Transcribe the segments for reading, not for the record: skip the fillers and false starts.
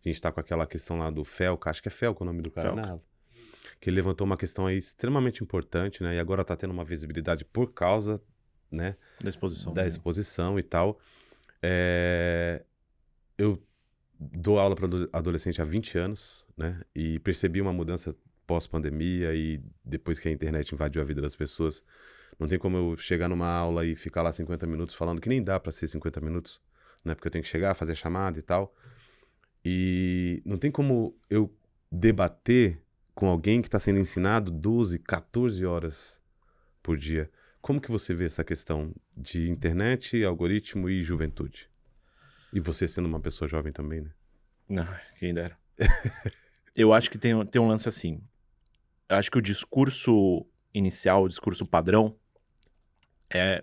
A gente tá com aquela questão lá do Felca, acho que é Felca o nome do cara, Felca. né? Que ele levantou uma questão aí extremamente importante, né? E agora tá tendo uma visibilidade por causa, né? Da exposição. Da exposição e tal. Eu dou aula para adolescente há 20 anos, né? E percebi uma mudança pós-pandemia e depois que a internet invadiu a vida das pessoas. Não tem como eu chegar numa aula e ficar lá 50 minutos falando, que nem dá para ser 50 minutos, né? Porque eu tenho que chegar, fazer chamada e tal. E não tem como eu debater com alguém que está sendo ensinado 12, 14 horas por dia. Como que você vê essa questão de internet, algoritmo e juventude? E você sendo uma pessoa jovem também, né? Não, quem dera. Eu acho que tem um lance assim. Eu acho que o discurso inicial, o discurso padrão,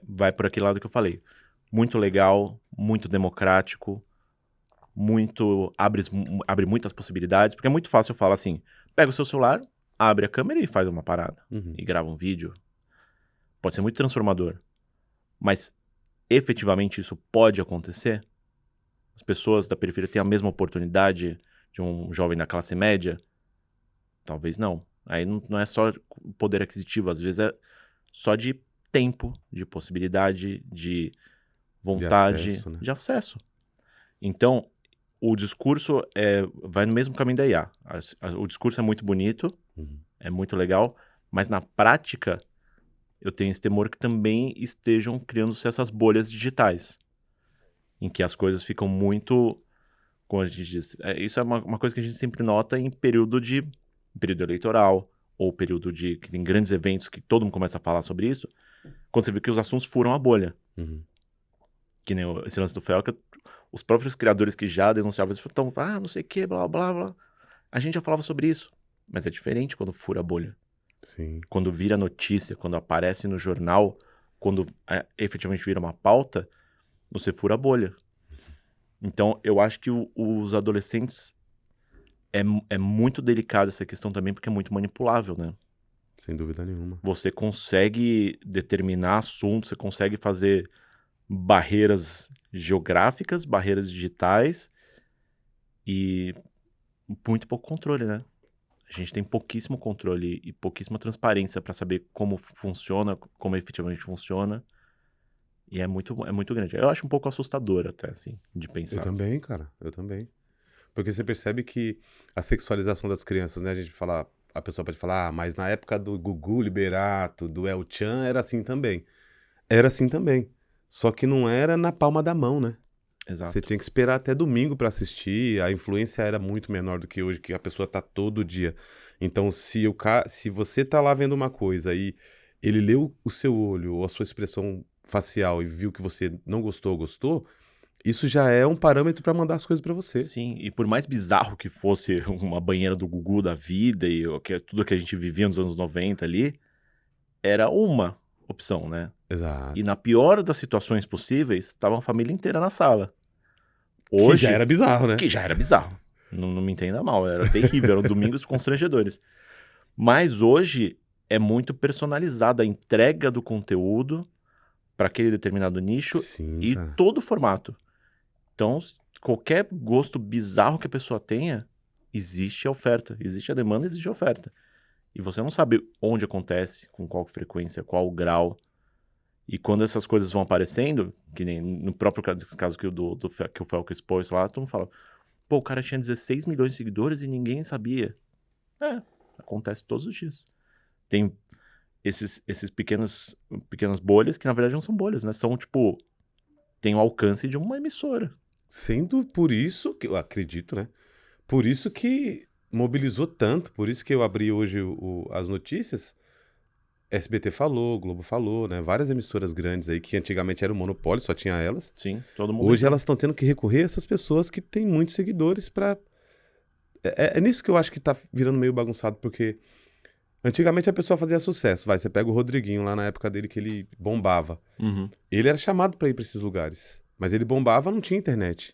vai por aquele lado que eu falei. Muito legal, muito democrático, abre muitas possibilidades, porque é muito fácil eu falar assim, pega o seu celular, abre a câmera e faz uma parada. E grava um vídeo. Pode ser muito transformador. Mas, efetivamente, isso pode acontecer? As pessoas da periferia têm a mesma oportunidade de um jovem da classe média? Talvez não. Aí não é só poder aquisitivo, às vezes é só de tempo, de possibilidade, de vontade, de acesso. Então, o discurso vai no mesmo caminho da IA. O discurso é muito bonito, é muito legal, mas na prática eu tenho esse temor que também estejam criando-se essas bolhas digitais, em que as coisas ficam muito, como a gente diz, isso é uma coisa que a gente sempre nota em período eleitoral, ou período que tem grandes eventos que todo mundo começa a falar sobre isso, quando você vê que os assuntos furam a bolha. Que nem esse lance do Felca, os próprios criadores que já denunciavam isso, então, não sei o que, blá, blá, blá. A gente já falava sobre isso, mas é diferente quando fura a bolha. Sim. Quando vira notícia, quando aparece no jornal, quando efetivamente vira uma pauta, você fura a bolha. Então, eu acho que os adolescentes é muito delicado essa questão também, porque é muito manipulável, né? Sem dúvida nenhuma. Você consegue determinar assuntos, você consegue fazer barreiras geográficas, barreiras digitais e muito pouco controle, né? A gente tem pouquíssimo controle e pouquíssima transparência para saber como funciona, como efetivamente funciona. E é muito grande. Eu acho um pouco assustador até, assim, de pensar. Eu também, cara. Eu também. Porque você percebe que a sexualização das crianças, né? A pessoa pode falar, mas na época do Gugu Liberato, do El Chan, era assim também. Era assim também. Só que não era na palma da mão, né? Exato. Você tinha que esperar até domingo pra assistir. A influência era muito menor do que hoje, que a pessoa tá todo dia. Então, se você tá lá vendo uma coisa e ele leu o seu olho ou a sua expressão facial e viu que você não gostou, isso já é um parâmetro pra mandar as coisas pra você. Sim, e por mais bizarro que fosse uma banheira do Gugu da vida e tudo que a gente vivia nos anos 90 ali, era uma opção, né? Exato. E na pior das situações possíveis, estava a família inteira na sala. Hoje, que já era bizarro, né? Que já era bizarro. Não me entenda mal, era terrível, eram domingos constrangedores. Mas hoje é muito personalizada a entrega do conteúdo para aquele determinado nicho. Sim, e cara. todo o formato. Então, qualquer gosto bizarro que a pessoa tenha, existe a oferta. Existe a demanda, existe a oferta. E você não sabe onde acontece, com qual frequência, qual grau. E quando essas coisas vão aparecendo, que nem no próprio caso que o Felca expôs lá, todo mundo fala, pô, o cara tinha 16 milhões de seguidores e ninguém sabia. Acontece todos os dias. Tem esses pequenas bolhas, que na verdade não são bolhas, né? São, tipo, tem o alcance de uma emissora. Sendo por isso, que eu acredito, né? Por isso que mobilizou tanto, por isso que eu abri hoje as notícias. SBT falou, Globo falou, né? Várias emissoras grandes aí, que antigamente era um monopólio, só tinha elas. Sim, todo mundo. Hoje elas estão tendo que recorrer a essas pessoas que têm muitos seguidores pra... É nisso que eu acho que tá virando meio bagunçado, porque antigamente a pessoa fazia sucesso. Você pega o Rodriguinho lá na época dele que ele bombava. Ele era chamado pra ir pra esses lugares, mas ele bombava, não tinha internet.